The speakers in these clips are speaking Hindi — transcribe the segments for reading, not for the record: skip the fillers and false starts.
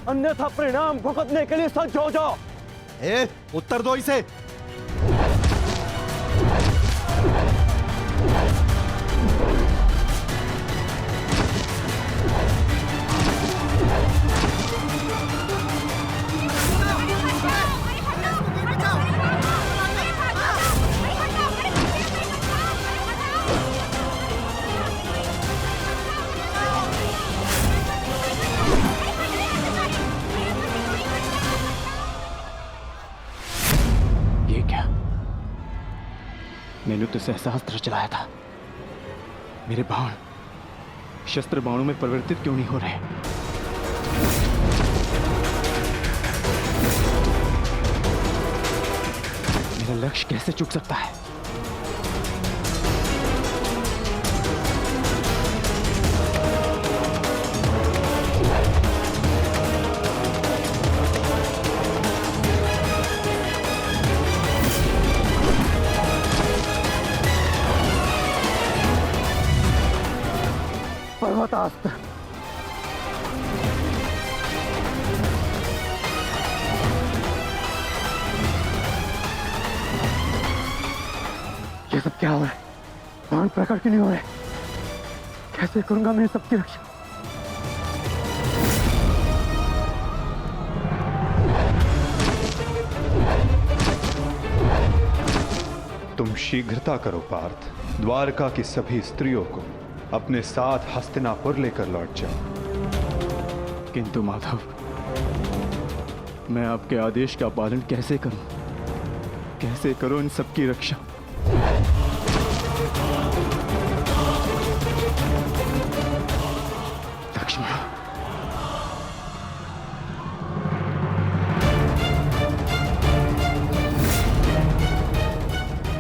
अन्यथा परिणाम भुगतने के लिए सज्ज हो जाओ। उत्तर दो इसे। मैंने तो सहस्त्र चलाया था, मेरे बाण शस्त्र बाणों में परिवर्तित क्यों नहीं हो रहे? मेरा लक्ष्य कैसे चूक सकता है? पर्वतास्त्र। ये सब क्या हो रहा है? बाण प्रकट क्यों नहीं हो रहे? कैसे करूंगा मैं सबकी रक्षा? तुम शीघ्रता करो पार्थ, द्वारका की सभी स्त्रियों को अपने साथ हस्तिनापुर लेकर लौट जाओ। किंतु माधव, मैं आपके आदेश का पालन कैसे करूं? कैसे करूं इन सबकी रक्षा? लक्ष्मण,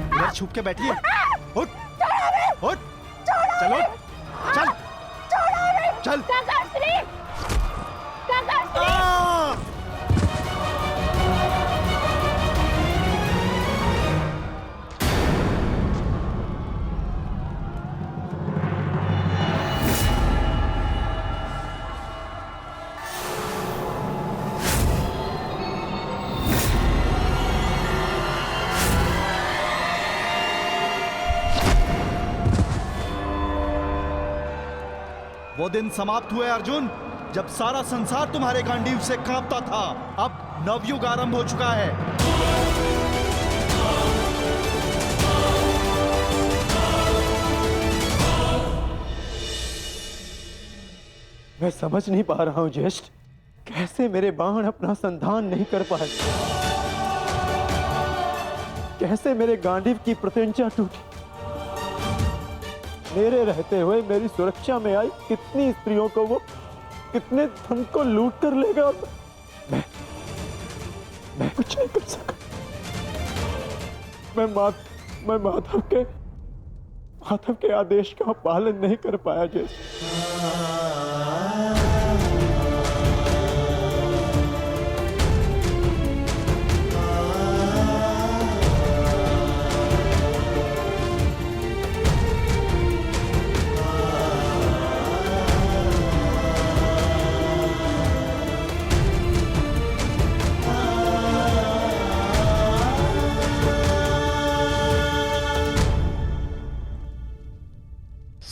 इधर छुप के बैठिए। उठ, उठ, चलो, चल, चल। वो दिन समाप्त हुए अर्जुन, जब सारा संसार तुम्हारे गांडीव से कांपता था। अब नवयुग आरंभ हो चुका है। मैं समझ नहीं पा रहा हूं ज्येष्ठ, कैसे मेरे बाण अपना संधान नहीं कर पाए? कैसे मेरे गांडीव की प्रत्यंचा टूटी? मेरे रहते हुए मेरी सुरक्षा में आई कितनी स्त्रियों को वो कितने धन को लूट कर लेगा। मैं कुछ नहीं कर सका। मैं माधव के आदेश का पालन नहीं कर पाया जैसे।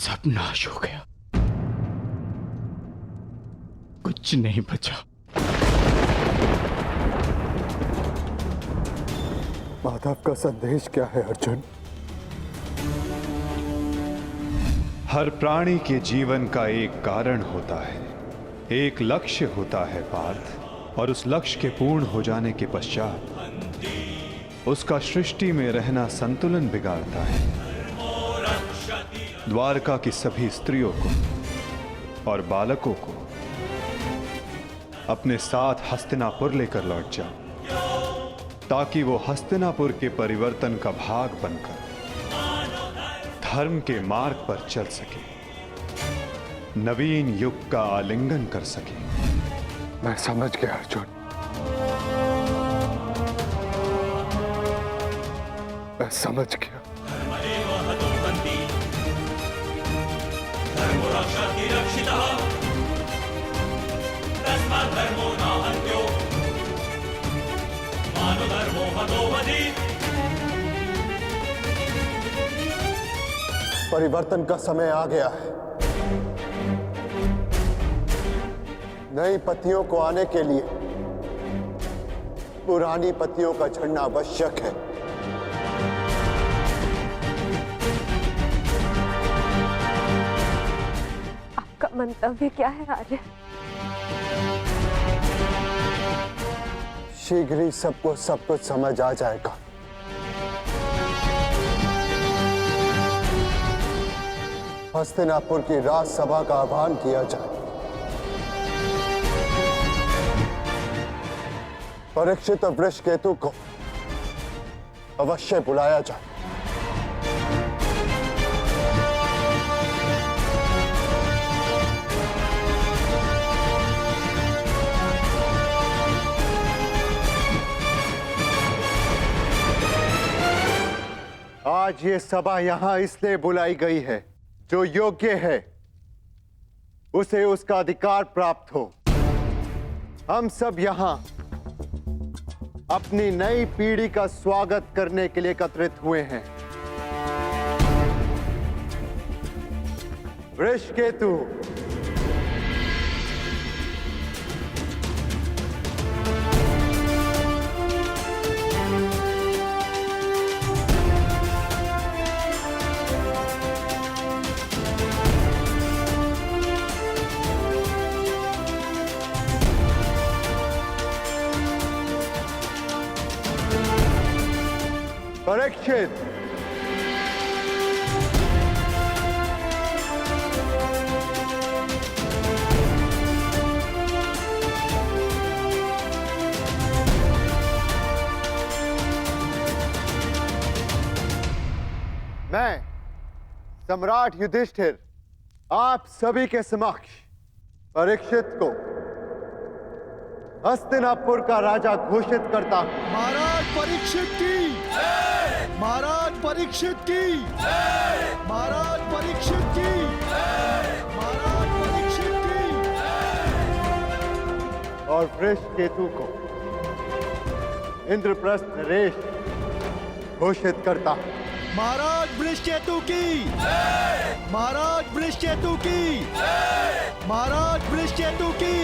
सब नाश हो गया, कुछ नहीं बचा। माधव का संदेश क्या है अर्जुन? हर प्राणी के जीवन का एक कारण होता है, एक लक्ष्य होता है पार्थ, और उस लक्ष्य के पूर्ण हो जाने के पश्चात उसका सृष्टि में रहना संतुलन बिगाड़ता है। द्वारका की सभी स्त्रियों को और बालकों को अपने साथ हस्तिनापुर लेकर लौट जाओ, ताकि वो हस्तिनापुर के परिवर्तन का भाग बनकर धर्म के मार्ग पर चल सके, नवीन युग का आलिंगन कर सके। मैं समझ गया अर्जुन, मैं समझ गया। धर्मो रक्षति रक्षितः, तस्मात् धर्मो परिवर्तन का समय आ गया है। नई पत्तियों को आने के लिए पुरानी पत्तियों का झड़ना आवश्यक है। आपका मंतव्य क्या है आर्य? शीघ्र ही सबको सब कुछ समझ आ जाएगा। हस्तिनापुर की राजसभा का आह्वान किया जाए। परीक्षित और वृषकेतु को अवश्य बुलाया जाए। आज ये सभा यहां इसलिए बुलाई गई है, जो योग्य है उसे उसका अधिकार प्राप्त हो। हम सब यहां अपनी नई पीढ़ी का स्वागत करने के लिए एकत्रित हुए हैं। वृषकेतु, परीक्षित, मैं सम्राट युधिष्ठिर आप सभी के समक्ष परीक्षित को हस्तिनापुर का राजा घोषित करता हूं। महाराज परीक्षित की, महाराज परीक्षित की, महाराज परीक्षित की, महाराज परीक्षित की। और वृषकेतु को इंद्रप्रस्थ नरेश घोषित करता हूं। महाराज वृषकेतु की, महाराज वृषकेतु की, महाराज वृषकेतु की,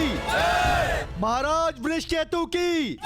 महाराज वृषकेतु की।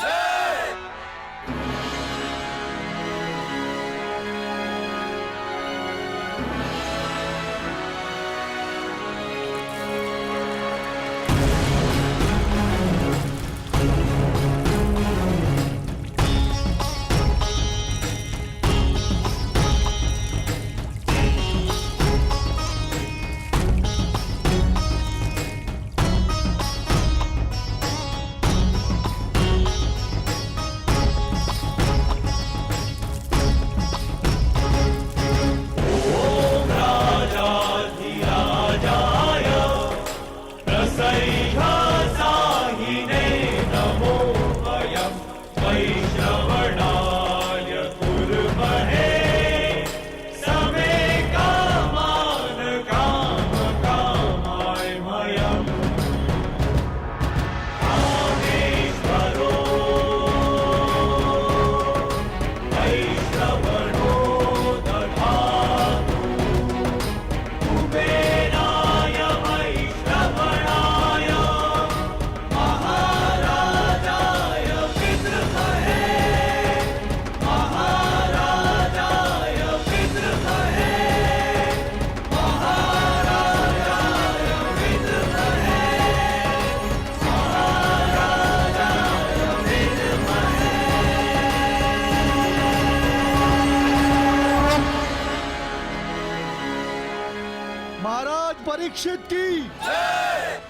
परीक्षित की,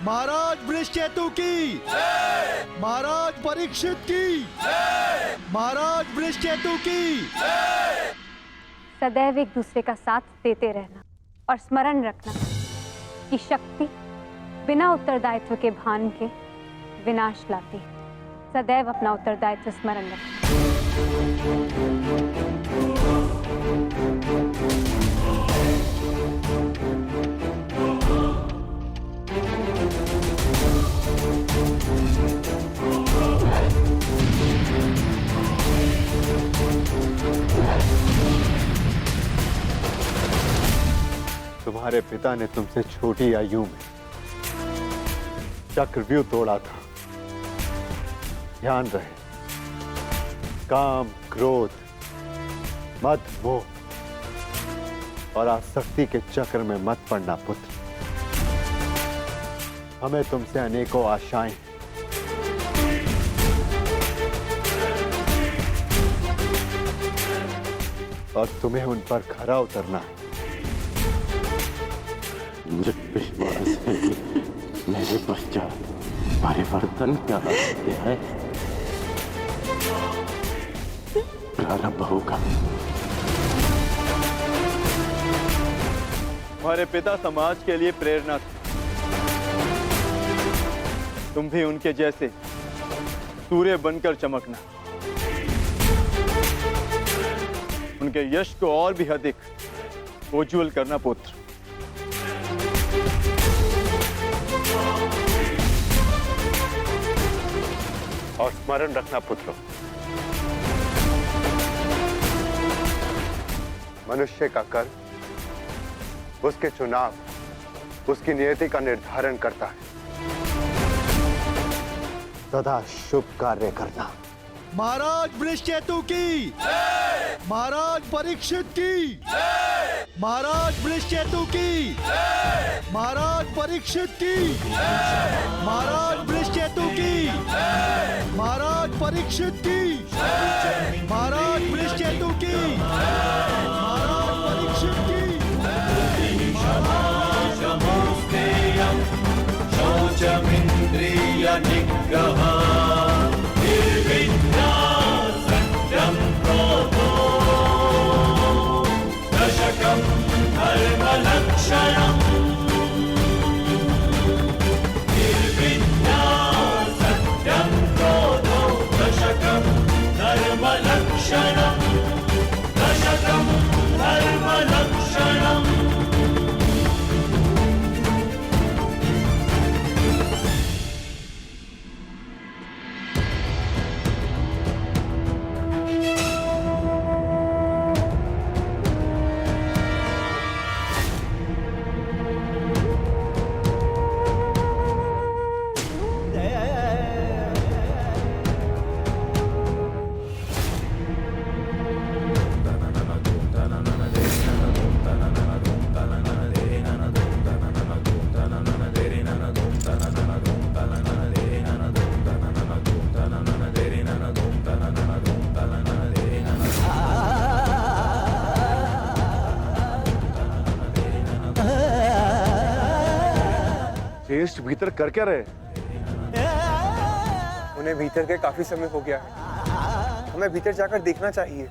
महाराज वृषकेतु की, महाराज परीक्षित की, महाराज वृषकेतु की। सदैव एक दूसरे का साथ देते रहना और स्मरण रखना कि शक्ति बिना उत्तरदायित्व के भान के विनाश लाती है। सदैव अपना उत्तरदायित्व स्मरण रखना। तुम्हारे पिता ने तुमसे छोटी आयु में चक्रव्यूह तोड़ा था। ध्यान रहे, काम, क्रोध, मद, मोह और आसक्ति के चक्र में मत पड़ना पुत्र। हमें तुमसे अनेकों आशाएं हैं। और तुम्हें उन पर खरा उतरना है। मुझे विश्वास है कि मेरे पश्चात परिवर्तन का रहस्य है प्रारंभ होगा। हमारे पिता समाज के लिए प्रेरणा थे। तुम भी उनके जैसे सूर्य बनकर चमकना, उनके यश को और भी अधिक उज्ज्वल करना पुत्र। और स्मरण रखना पुत्र, मनुष्य का कर्म उसके चुनाव, उसकी नियति का निर्धारण करता है। सदा शुभ कार्य करना। महाराज वृषकेतु की, महाराज परीक्षित की, महाराज वृषकेतु की, महाराज परीक्षित की, महाराज वृषकेतु की, महाराज परीक्षित की, महाराज वृषकेतु की, महाराज परीक्षित की। शौचमिंद्रिय निग्रह निर्विद्या सत्यं क्रोधो दशकं धर्मलक्षणम्। निर्विद्या सत्यं क्रोधो दशकं धर्मलक्षणम्। दशकं धर्मलक्षणम्। ज्येष्ठ भीतर कर क्या रहे? उन्हें भीतर के काफी समय हो गया है। हमें भीतर जाकर देखना चाहिए।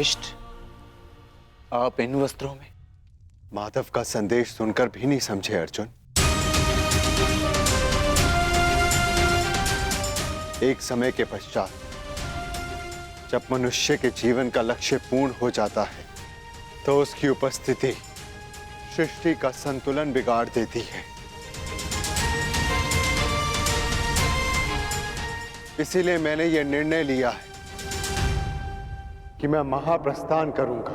ज्येष्ठ, आप इन वस्त्रों में? माधव का संदेश सुनकर भी नहीं समझे अर्जुन। एक समय के पश्चात जब मनुष्य के जीवन का लक्ष्य पूर्ण हो जाता है तो उसकी उपस्थिति सृष्टि का संतुलन बिगाड़ देती है। इसीलिए मैंने यह निर्णय लिया है कि मैं महाप्रस्थान करूंगा।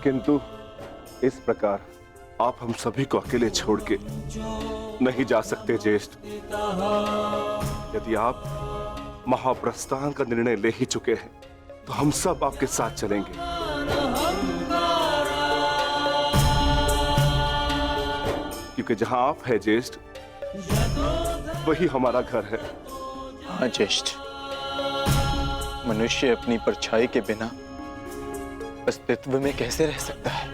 किंतु इस प्रकार आप हम सभी को अकेले छोड़ के नहीं जा सकते ज्येष्ठ। यदि आप महाप्रस्थान का निर्णय ले ही चुके हैं तो हम सब आपके साथ चलेंगे। क्योंकि जहां आप हैं ज्येष्ठ, वही हमारा घर है। हाँ ज्येष्ठ, मनुष्य अपनी परछाई के बिना अस्तित्व में कैसे रह सकता है?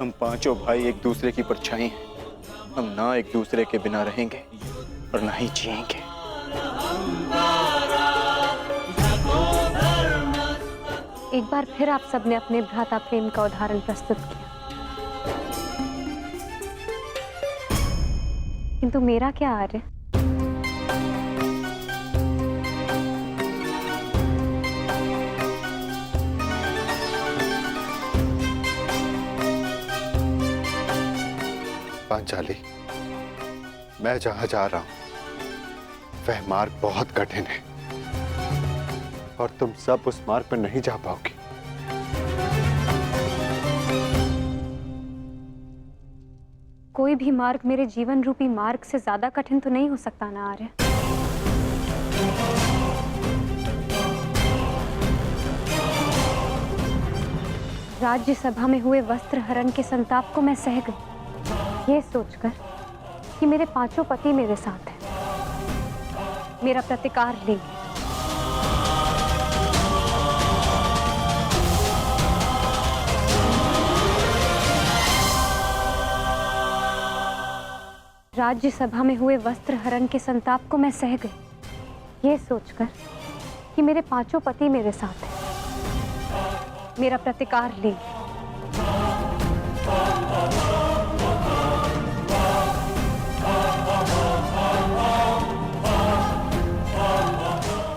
हम पांचों भाई एक दूसरे की परछाई हैं। हम ना एक दूसरे के बिना रहेंगे और ना ही जिएंगे। एक बार फिर आप सबने अपने भ्राता प्रेम का उदाहरण प्रस्तुत किया, किंतु मेरा क्या आर्य? पांचाली, मैं जहां जा रहा हूं वह मार्ग बहुत कठिन है और तुम सब उस मार्ग पर नहीं जा पाओगी। कोई भी मार्ग मेरे जीवन रूपी मार्ग से ज्यादा कठिन तो नहीं हो सकता ना आर्य? राज्यसभा में हुए वस्त्र हरण के संताप को मैं सह गई, ये सोचकर कि मेरे पांचों पति मेरे साथ हैं, मेरा प्रतिकार लेंगे। राज्यसभा में हुए वस्त्र हरण के संताप को मैं सह गई, ये सोचकर कि मेरे पांचों पति मेरे साथ हैं, मेरा प्रतिकार लेंगे।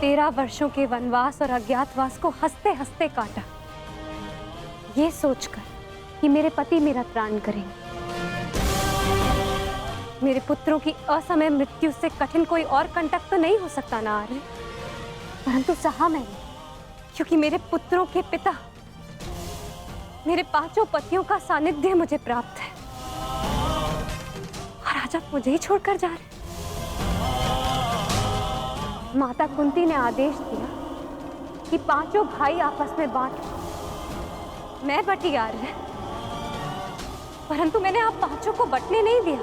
13 वर्षों के वनवास और अज्ञातवास को हंसते हंसते काटा, ये सोचकर कि मेरे पति मेरा त्राण करेंगे। मेरे पुत्रों की असमय मृत्यु से कठिन कोई और कंटक तो नहीं हो सकता ना आर्य, परंतु सहा मैंने, क्योंकि मेरे पुत्रों के पिता, मेरे पांचों पतियों का सानिध्य मुझे प्राप्त है। और आज आप मुझे ही छोड़कर जा रहे। माता कुंती ने आदेश दिया कि पांचों भाई आपस में बांट। मैं बटी आ रहे, परंतु मैंने आप पांचों को बटने नहीं दिया।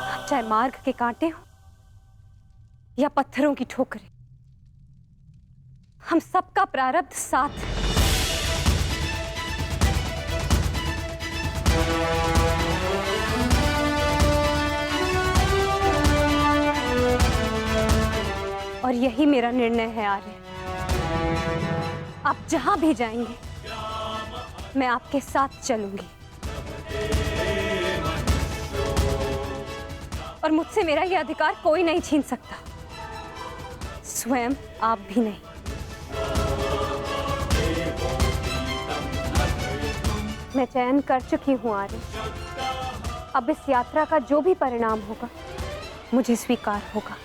अब चाहे मार्ग के कांटे हो या पत्थरों की ठोकरें, हम सबका प्रारब्ध साथ है। और यही मेरा निर्णय है आर्य। आप जहां भी जाएंगे, मैं आपके साथ चलूंगी। और मुझसे मेरा यह अधिकार कोई नहीं छीन सकता, स्वयं आप भी नहीं। मैं चयन कर चुकी हूं आर्य। अब इस यात्रा का जो भी परिणाम होगा, मुझे स्वीकार होगा।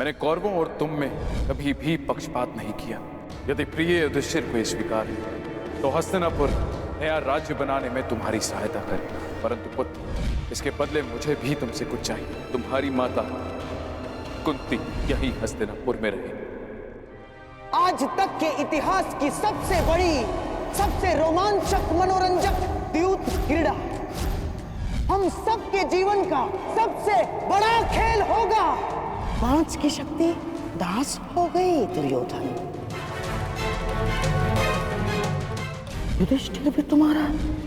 मैंने कौरवों और तुम में कभी भी पक्षपात नहीं किया। यदि प्रिय युधिष्ठिर को ये स्वीकार है तो हस्तिनापुर नया राज्य बनाने में तुम्हारी सहायता करें। परंतु पुत्र, इसके बदले मुझे भी तुमसे कुछ चाहिए। तुम्हारी माता कुंती यही हस्तिनापुर में रहे। आज तक के इतिहास की सबसे बड़ी, सबसे रोमांचक, मनोरंजक द्यूत क्रीड़ा हम सबके जीवन का सबसे बड़ा खेल होगा। 5 की शक्ति दास हो गई दुर्योधन। युधिष्ठिर भी तुम्हारा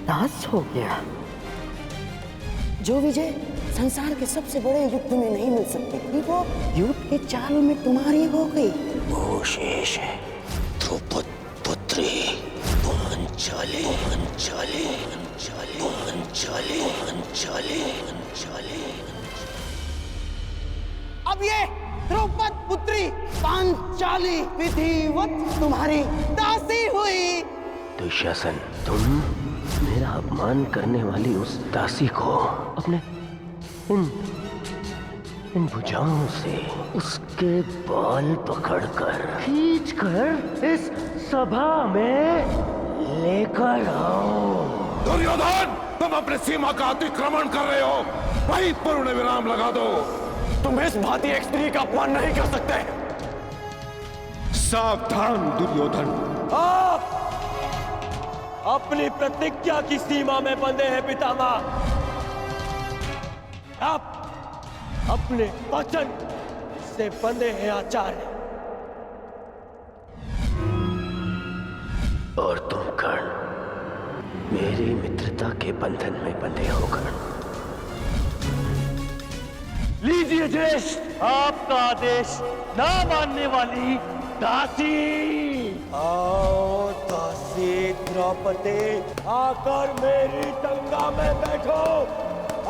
दास हो गया। जो विजय संसार के सबसे बड़े युद्ध में नहीं मिल सकती थी, वो युद्ध के चाल में तुम्हारी हो गई। वो शेष है द्रौपद पुत्री पांचाली। अब ये द्रौपद पुत्री पांचाली विधिवत तुम्हारी दासी हुई। दुशासन, तुम मेरा अपमान करने वाली उस दासी को अपने इन भुजाओं से उसके बाल पकड़कर खींचकर इस सभा में लेकर आओ। दुर्योधन, तुम अपनी सीमा का अतिक्रमण कर रहे हो। वहीं पूर्ण विराम लगा दो। तुम इस भांति एक स्त्री का अपमान नहीं कर सकते। सावधान दुर्योधन, आप अपनी प्रतिज्ञा की सीमा में बंधे हैं पितामह। आप अपने वचन से बंधे हैं आचार्य। और तुम कर्ण, मेरी मित्रता के बंधन में बंधे हो कर्ण। लीजिए ज्येष्ठ, आपका आदेश ना मानने वाली दासी। आओ दासी द्रौपदी, आकर मेरी टंगा में बैठो।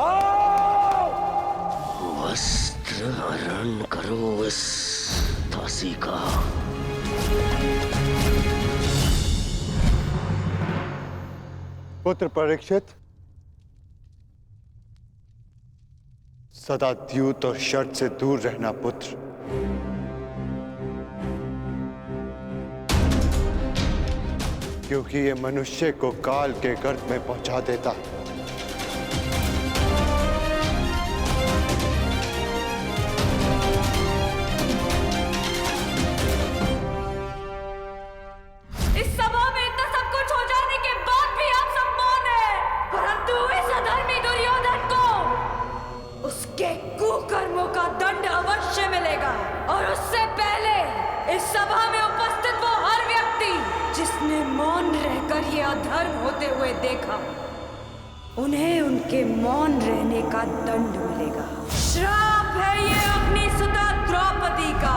आओ। वस्त्र हरण करो इस दासी का। पुत्र परीक्षित, सदा द्यूत और शर्त से दूर रहना पुत्र। क्योंकि ये मनुष्य को काल के गर्भ में पहुंचा देता है। इस सभा में इतना सब कुछ हो जाने के बाद भी आप सब मौन हैं। परंतु इस अधर्मी दुर्योधन को उसके कुकर्मों का दंड अवश्य मिलेगा। और उससे पहले इस सभा में उपस्थित वो हर व्यक्ति जिसने मौन रहकर ये अधर्म होते हुए देखा, उन्हें उनके मौन रहने का दंड मिलेगा। श्राप है ये अपनी सुता द्रौपदी का।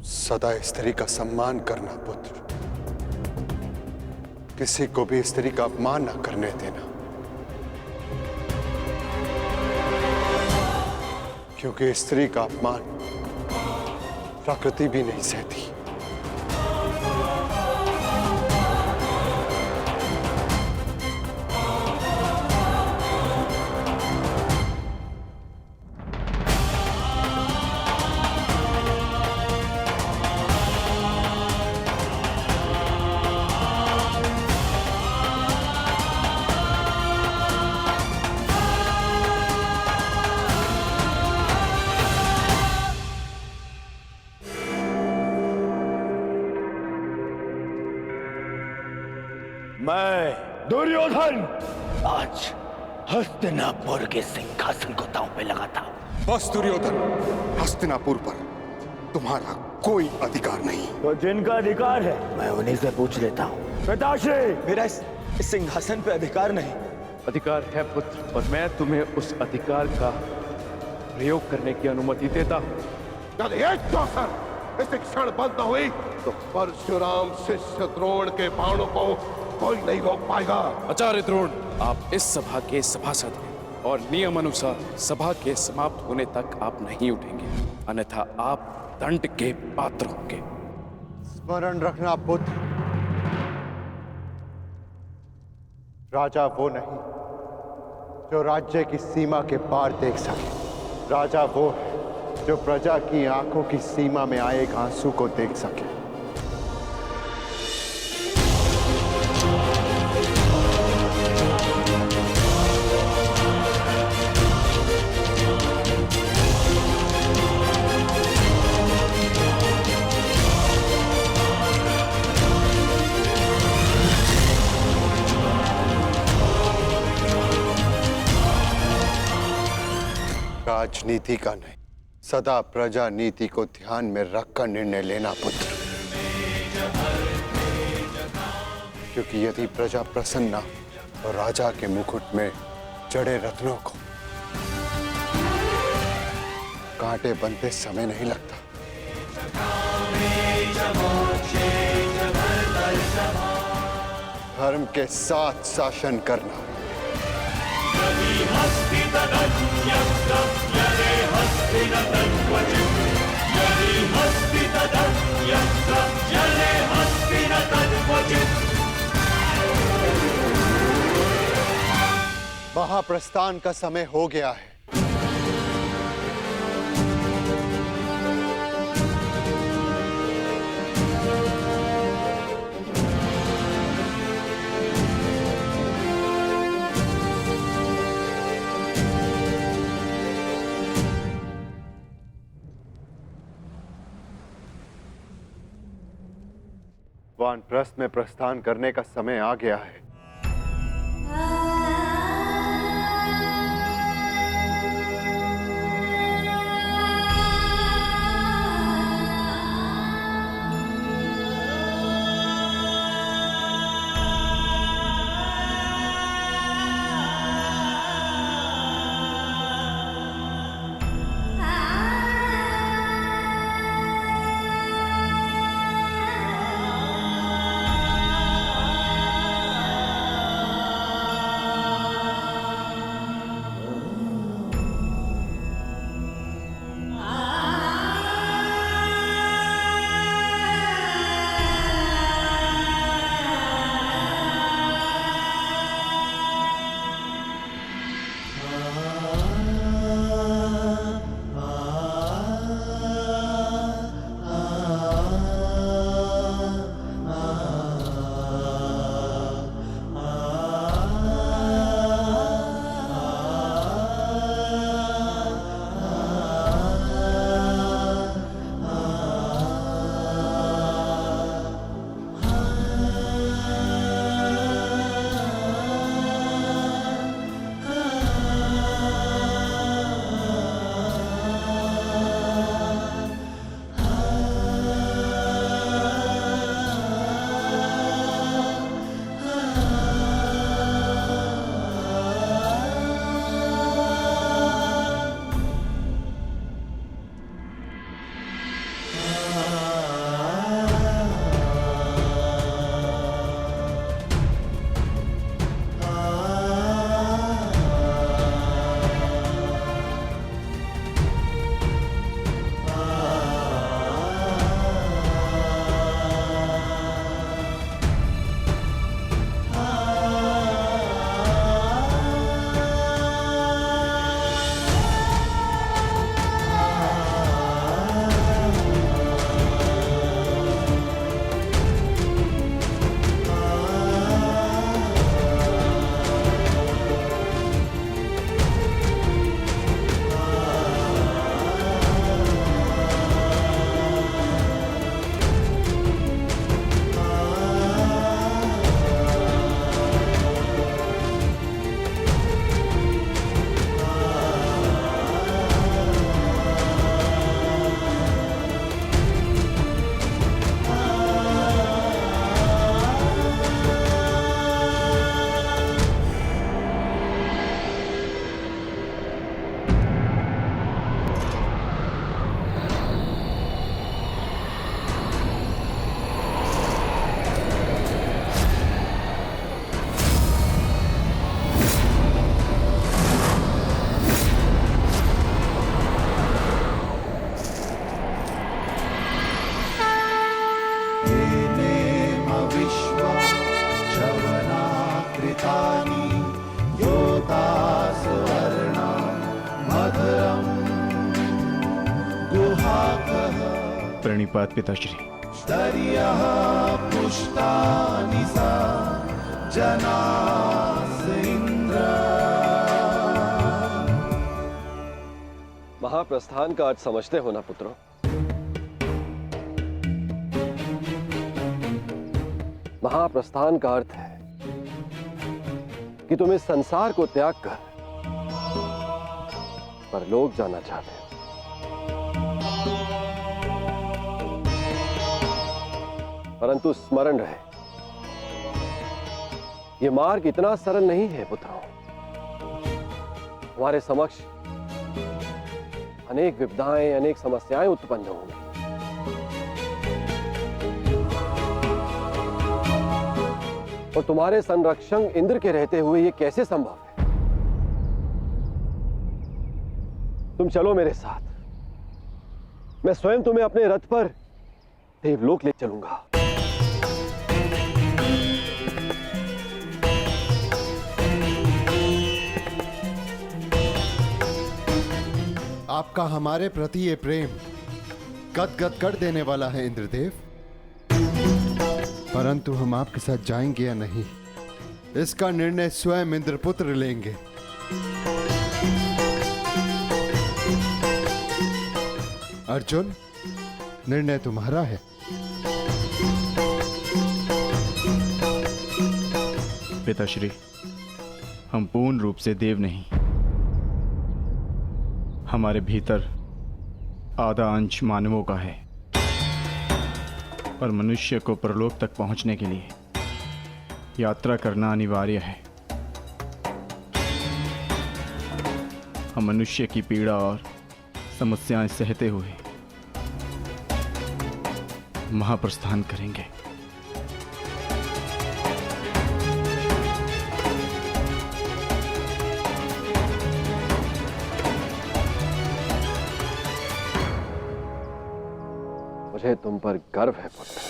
सदा स्त्री का सम्मान करना पुत्र। किसी को भी स्त्री का अपमान न करने देना, क्योंकि स्त्री का अपमान प्रकृति भी नहीं सहती। मैं दुर्योधन आज हस्तिनापुर के सिंहासन को दांव पे लगा था। बस दुर्योधन, हस्तिनापुर पर तुम्हारा कोई अधिकार नहीं। तो जिनका अधिकार है मैं उन्हीं से पूछ लेता हूँ। पिताश्री, मेरा इस सिंहासन पे अधिकार नहीं। अधिकार है पुत्र, और मैं तुम्हें उस अधिकार का प्रयोग करने की अनुमति देता हूं। यदि एक चौसर इस क्षण बंद न हुई तो परशुराम शिष्य द्रोण के बाणों को कोई नहीं रोक पाएगा। आचार्य द्रोण, आप इस सभा के सभासद हैं और नियम अनुसार सभा के समाप्त होने तक आप नहीं उठेंगे, अन्यथा आप दंड के पात्र होंगे। स्मरण रखना पुत्र, राजा वो नहीं जो राज्य की सीमा के पार देख सके। राजा वो है जो प्रजा की आंखों की सीमा में आए एक आंसू को देख सके। राजनीति का नहीं, सदा प्रजा नीति को ध्यान में रखकर निर्णय लेना पुत्र, क्योंकि यदि प्रजा प्रसन्न तो राजा के मुकुट में जड़े रत्नों को कांटे बनते समय नहीं लगता। धर्म के साथ शासन करना, महाप्रस्थान का समय हो गया है। वानप्रस्थ में प्रस्थान करने का समय आ गया है। स्मितानि योतासवर्णा मधुरं गुहाकः प्रणिपात पिताश्री। स्तर्यः पुष्टानि सा जनास इंद्र। महाप्रस्थान का अर्थ समझते हो ना पुत्रों? महाप्रस्थान का अर्थ है कि तुम इस संसार को त्याग कर परलोक जाना चाहते हो। परंतु स्मरण रहे, यह मार्ग इतना सरल नहीं है पुत्रों। हमारे समक्ष अनेक विपदाएं, अनेक समस्याएं उत्पन्न होंगी। और तुम्हारे संरक्षक इंद्र के रहते हुए यह कैसे संभव है? तुम चलो मेरे साथ, मैं स्वयं तुम्हें अपने रथ पर देवलोक ले चलूंगा। आपका हमारे प्रति ये प्रेम गदगद कर देने वाला है इंद्रदेव, परंतु हम आपके साथ जाएंगे या नहीं, इसका निर्णय स्वयं इंद्रपुत्र लेंगे। अर्जुन, निर्णय तुम्हारा है। पिताश्री, हम पूर्ण रूप से देव नहीं, हमारे भीतर आधा अंश मानवों का है और मनुष्य को परलोक तक पहुंचने के लिए यात्रा करना अनिवार्य है। हम मनुष्य की पीड़ा और समस्याएं सहते हुए महाप्रस्थान करेंगे। मुझे तुम पर गर्व है पुत्र।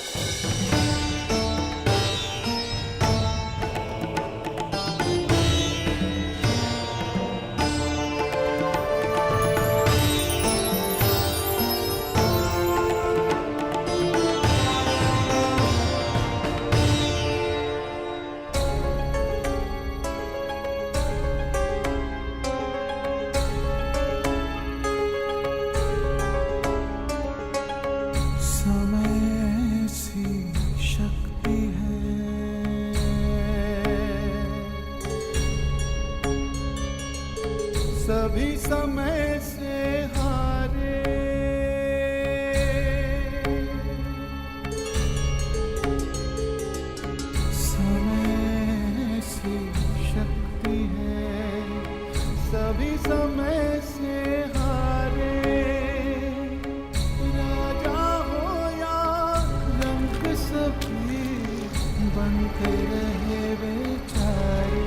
सभी समय से हारे, समय से शक्ति है, सभी समय से हारे। राजा हो या रंग सभी बनते रहे बेचारे।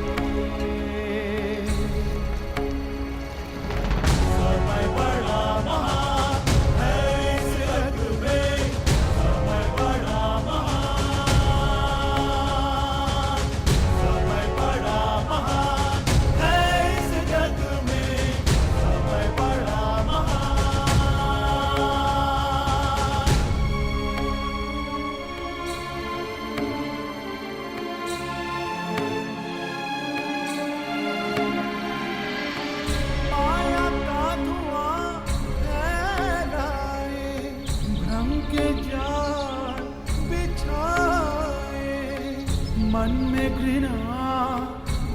मन में घृणा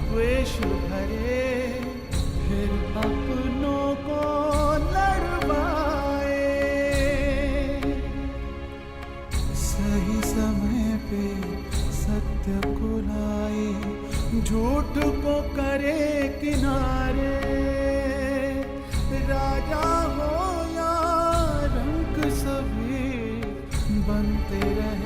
द्वेष भरे, फिर अपनों को लड़वाए। सही समय पे सत्य को लाए, झूठ को करे किनारे। राजा हो या रंक सभी बनते रहे